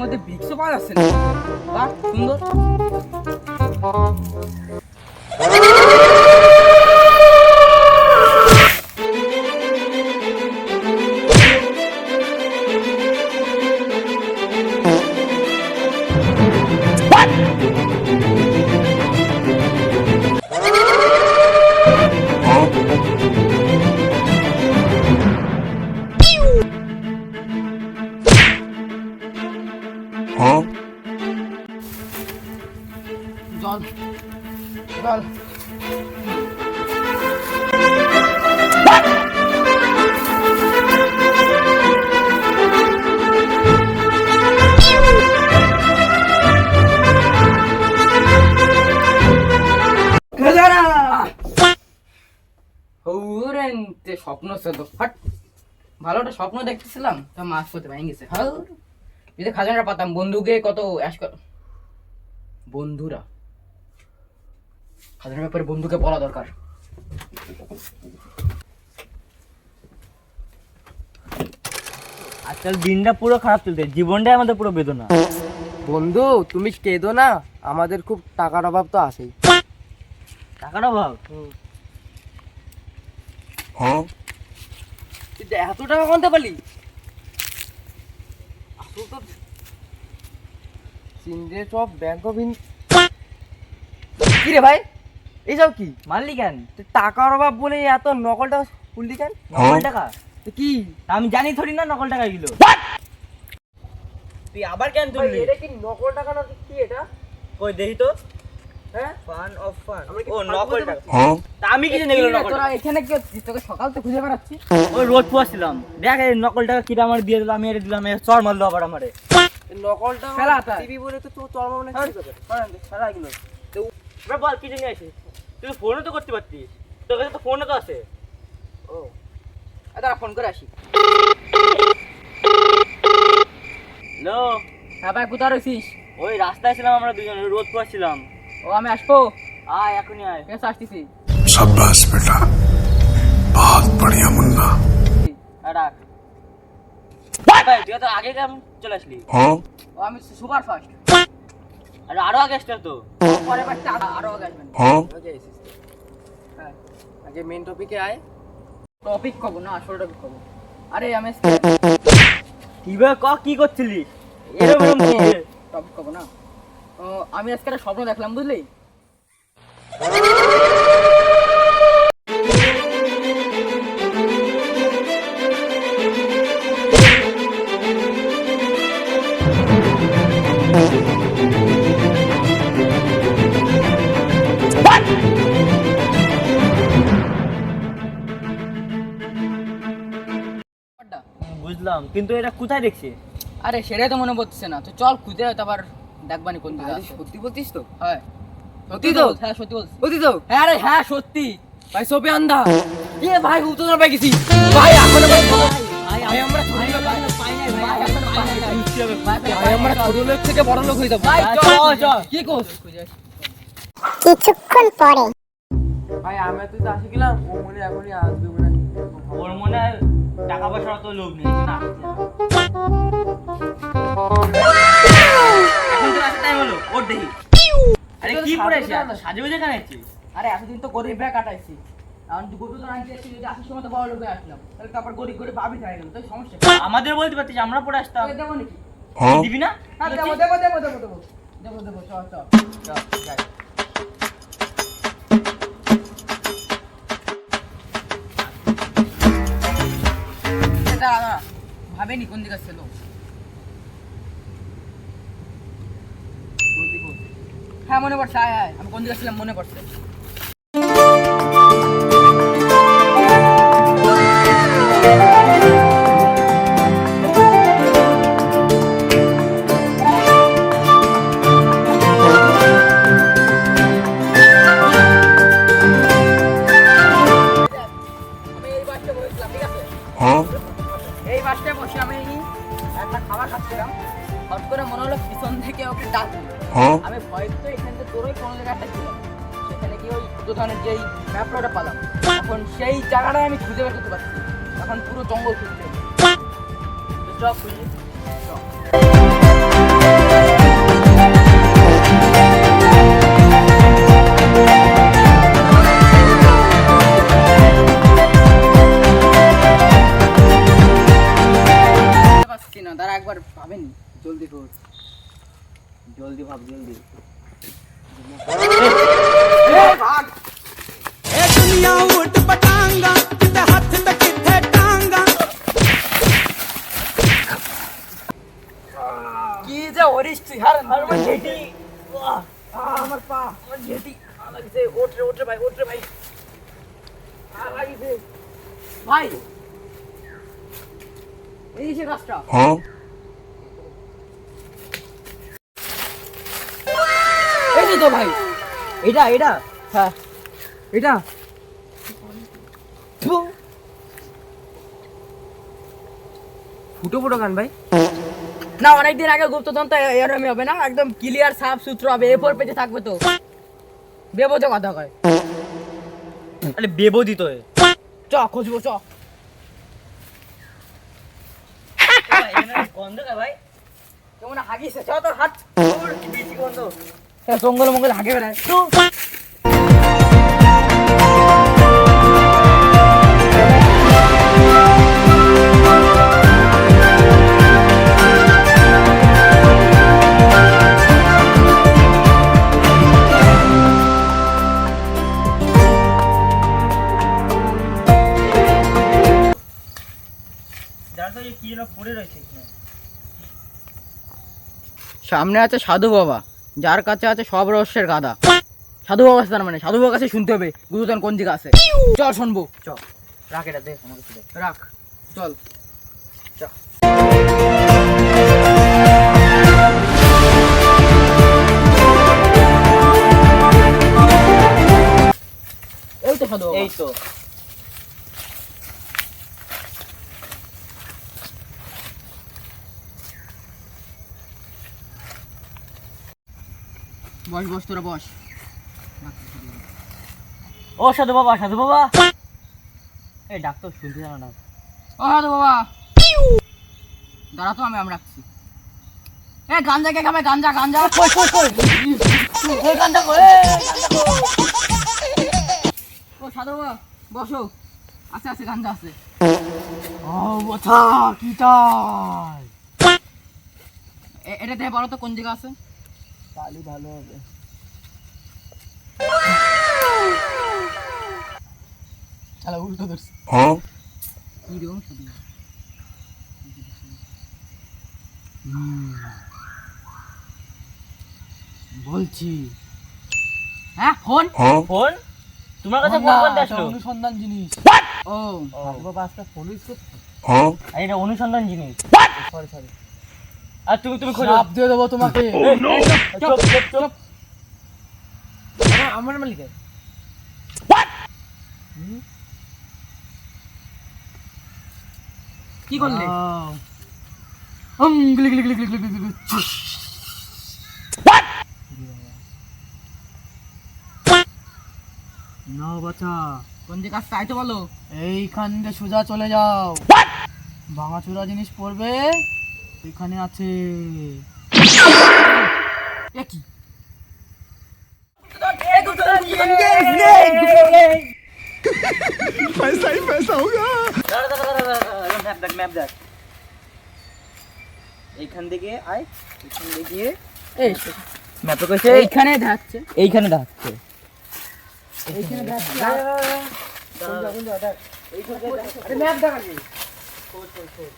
মধ্যে ভিক্সও পাওয়া যাচ্ছে না। বাহ, সুন্দর। জল জল। স্বপ্ন ছিল হট, ভালো একটা স্বপ্ন দেখতেছিলাম, তা মাছ করতে ভেঙে গেছে। যদি খাজানাটা পাতাম, বন্ধুকে কত অ্যাশ কর। বন্ধুরা, খাজানার ব্যাপারে বন্ধুকে বলা দরকার। আজকাল দিনটা পুরো খারাপ চলছে, জীবনটাই আমাদের পুরো বেদনা। বন্ধু তুমি কেঁদো না, আমাদের খুব টাকার অভাব তো আছেই। টাকার অভাব? এত টাকা কোনটা পালি? কি রে ভাই, এইসব কি মারলি কেন? টাকার অভাব বলে এত নকল টাকা খুললি কেন? নকল টাকা? কি আমি জানি থরি না নকল টাকা এগুলো। তুই আবার কেন তুললি? এটা কি নকল টাকা না? কি এটা? কই দেখি তো। হ্যাঁ, ফান অফ ফান। আমরা কি ও ফান নকল করতে টাকা। তা আমি কি জানি এগুলো নকল তোরা টাকা? এখানে কি হচ্ছিস? তোকে সকাল থেকে খুঁজে বেড়াচ্ছি। ওই রোদ পোয়াছিলাম, দেখ এই নকল টাকা কিরা আমার দিয়ে দিল, আমি এটা দিলাম, চর মারলো আবার আমারে। নকলটা ফেলা টিভি বলে তো তোর চরম মনে হয়। সারা এগুলো এবার বল কি জানি আছে। তুই ফোনও তো করতে পারতিস, তোর কাছে তো ফোনও তো আছে। ও দাঁড়া, ফোন করে আসি। হ্যালো। হ্যাঁ ভাই, কোথায় রয়েছিস? ওই রাস্তায় ছিলাম, আমরা দুজন রোদ পোয়াছিলাম। ও আমি আসবো। আয় এখনই আয়। ঠিক আছে, আসতেছি। शाबाश बेटा, बहुत बढ़िया मुन्ना। রাখ ভাই, তুই তো আগে কেমন চলে আসলি? ও আমি সুপার ফাস্ট। আরে আরো আগে আসতে তো। পরে বারটা আরো আগে আসবেন। হ্যাঁ হ্যাঁ, আগে মেইন টপিকে আয়। টপিক কব না, আসল টপিক কব। আরে আমি কি বে ক, কি করছিলিস এরকম কি? টপিক কব না। আমি আজকে একটা স্বপ্ন দেখলাম, বুঝলি? বুঝলাম, কিন্তু এটা কোথায় দেখছি? আরে সেটাই তো মনে পড়ছে না, তো চল খুঁজে আবার দেখবানি কোন দিকে আছে। সত্যি বলতিস তো? হ্যাঁ সত্যি তো। হ্যাঁ সত্যি বলছি। সত্যি তো? হ্যাঁ রে, হ্যাঁ সত্যি ভাই। সোপে আন্দা এ ভাই, উত্তর পাই গেছি ভাই। এখন ভাই আমরা ছোট লোক, ভাই আমরা ছোট লোক থেকে বড় লোক হয়ে যাবো ভাই। চল কি কোস? কিছুক্ষণ পরে ভাই আমি তুই তো আসি গেলাম, ও মনে এখনই আসবে মনে হয়। ওর মনে হয় টাকা পয়সার অত লোভ নেই না। এখন তো আসতে টাইম হলো, ওর দেখি। আরে কি পড়েছিস? সাজে বুঝে কেন আছিস? আরে এতদিন তো গরিব ব্যাগ কাটাইছি, এখন গরিব তো আনতে এসেছি, যদি আসার সময় তো বড় লোকে আসলাম, তাহলে তারপর গরিব গরিব ভাবি থাকে গেল, তো সমস্যা কি? আমাদের বলতে পারতিস, আমরা পড়ে আসতাম। দেবো নাকি? দিবি না? হ্যাঁ দেবো দেবো দেবো দেবো দেবো দেবো দেবো। চল চল চল যাই। এটা ভাবেনি কোন দিকে ছিল। হ্যাঁ মনে পড়ছে, আয় আয়, আমি কোন দিকে ছিলাম মনে পড়ছে। এই বাসটায় বসে আমি একটা খাবার খাচ্ছিলাম, হট করে মনে হলো পিছন থেকে ওকে ডাকবো। আমি ভয় তো এখান থেকে তোরই কোনো জায়গায় একটা ছিলাম, সেখানে গিয়ে ওই দোকানের যেই ম্যাপটা পালাম, এখন সেই জায়গাটায় আমি খুঁজে বের করতে পারছি। এখন পুরো জঙ্গল খুঁজতে সব খুঁজি। ভাই এই যে গাছটা এই যে তো ভাই, এটা এটা হ্যাঁ এটা ফুটো ফুটো গান ভাই। না, অনেকদিন আগে গুপ্ততন্ত্র এরমই হবে না, একদম ক্লিয়ার সাফ সুতরা হবে, এ4 পেজে থাকবে তো। বেবোঝো কথা কয়। আরে বেবদিত এ। চ খুঁজবো চ। গন্ধ কা ভাই? কেমন হাগিছে, চ তোর হাত। ওর কি বেশি গন্ধ। জঙ্গল মঙ্গল হাগে বেড়ায়। যার তো কি যেন পড়ে রয়েছে এখানে। সামনে আছে সাধু বাবা, যার কাছে আছে সব রহস্যের গাদা। সাধু বাবা আছে, তার মানে সাধু বাবার কাছে শুনতে হবে গুরুজন কোন দিকে আছে। চল শুনবো, চ। রাখ এটা দে আমাকে দে। রাখ, চল। এই তো সাধু বাবা। এই তো বস বস, তোরা বস। ও সাধু বাবা, সাধু বাবা। এই ডাক্তার শুনতে জানো না। ও সাধু বাবা, দাঁড়া তো, আমি রাখছি। এ গাঞ্জা কে খাবে? গাঞ্জা গাঞ্জা কই কই কই, এ গাঞ্জা কই, গাঞ্জা কই। ও সাধু বাবা বসো, আছে আছে গাঞ্জা আছে। ও বাছা কি চাই? এটা দেখে বলো তো কোন জায়গা আছে। তাহলে ভালো হবে। শালা উল্টো ধরছি। কি রকম সাধু বাবা? বলছি। হ্যাঁ ফোন ফোন? তোমার কাছে ফোন করতে আসলো? অনুসন্ধান জিনিস। ও সাধু বাবা আজকে ফোন ইউজ করছো? আরে এটা অনুসন্ধান জিনিস। Sorry sorry. আর তুমি তুমি খোঁজো। চাপ দিয়ে দেবো তোমাকে। চুপ চুপ চুপ। আমার মালিক। কি করলে? গিলি গিলি গিলি গিলি গিলি গিলি। না বাচ্চা, কোন দিকে আসছে আইতো বলো। এইখান দিয়ে সোজা চলে যাও। ভাঙাচোরা জিনিস পড়বে, এখানে আছে। এ কি? पैसा ही पैसा होगा। ম্যাপ দেখ ম্যাপ দেখ। এইখান থেকে আয়, এইখান থেকে গিয়ে এই ম্যাপে কইছে এইখানে যাচ্ছে। এইখানে দেখাচ্ছে। এইখানে যাচ্ছে। আরে ম্যাপ দেখাচ্ছি। খোঁজ খোঁজ খোঁজ।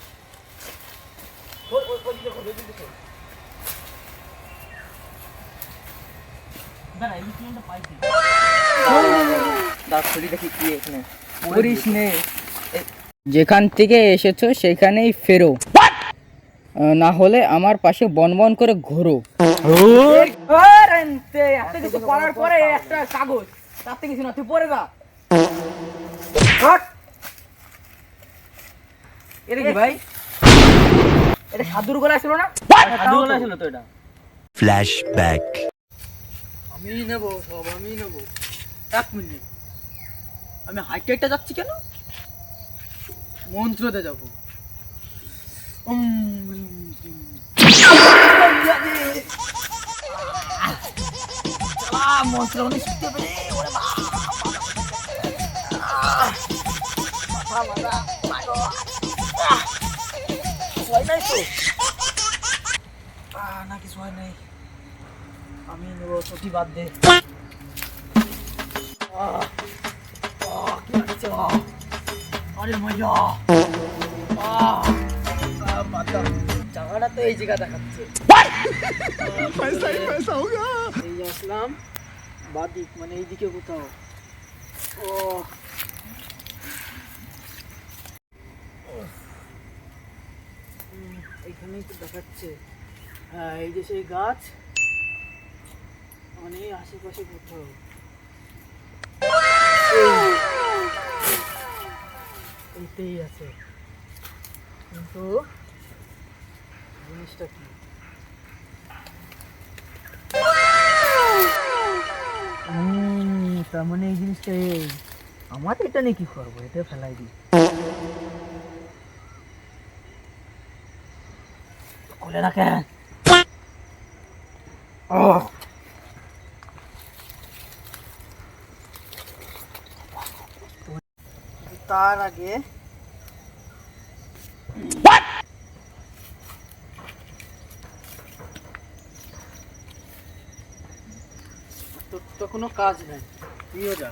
খোঁজ খোঁজ খোঁজ খোঁজ খোঁজ। দাঁড়া, এই মিশনটা পাইছি। দাঁড়া খুলি দেখি কি এখানে। করিস নে। যেখান থেকে এসেছো সেখানেই ফেরো, না হলে আমার পাশে বনবন করে ঘোরো। এত কিছু করার পরে একটা কাগজ, তার থেকে কিছু না, তুই পড়ে যা। এটা কি ভাই? এটা সাধুর গলায় ছিল না? সাধু বলা ছিল তো এটা। फ्लैशबैक। আমি নেব সব, আমি নেব। এক মিনিট, আমি হাইটেকটা যাচ্ছি কেন? মন্ত্রতে যাবো। মন্ত্র অনেক শিখতে পেরে না কিছু হয় নাই। আমি নেব ছুটি বাদ দে। আরে মজা। জায়গাটা তো এই জায়গা দেখাচ্ছে। पैसा ही पैसा होगा। এই আসলাম বাদিক, মানে এইদিকে কোথাও। ও দেখাচ্ছে। হ্যাঁ, এই যে সেই গাছ, মানে এই আশেপাশে কোথাও। এইটাই আছে, কিন্তু জিনিসটা কি? তার মানে এই জিনিসটা এই, আমার এটা নিয়ে কি করবো, এটা ফেলাই দিই। খুলে না কেন? তার আগে তো কোনো কাজ নাই, তুইও যা।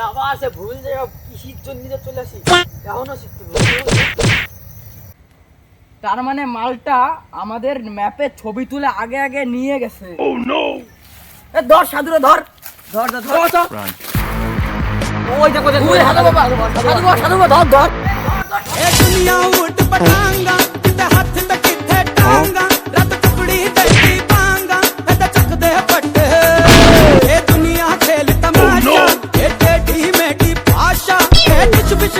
আবার সে ভুল জায়গা কৃষির জন্য চলে আসি, এখনো শিখতে হবে। তার মানে মালটা আমাদের ম্যাপে ছবি তুলে আগে আগে নিয়ে গেছে। এ ধর সাধুরে ধর, ধর ধর ধর ধর। ওই দেখো ওই সাধু বাবা, সাধু বাবা ধর ধর। ए दुनिया उठ पटांगा किते हाथ ते किथे टांगा रत टुकड़ी देती पांगा ते चक दे पट्टे ए दुनिया खेल तमाशा ए टेढ़ी मेढ़ी भाषा ए बिच बिच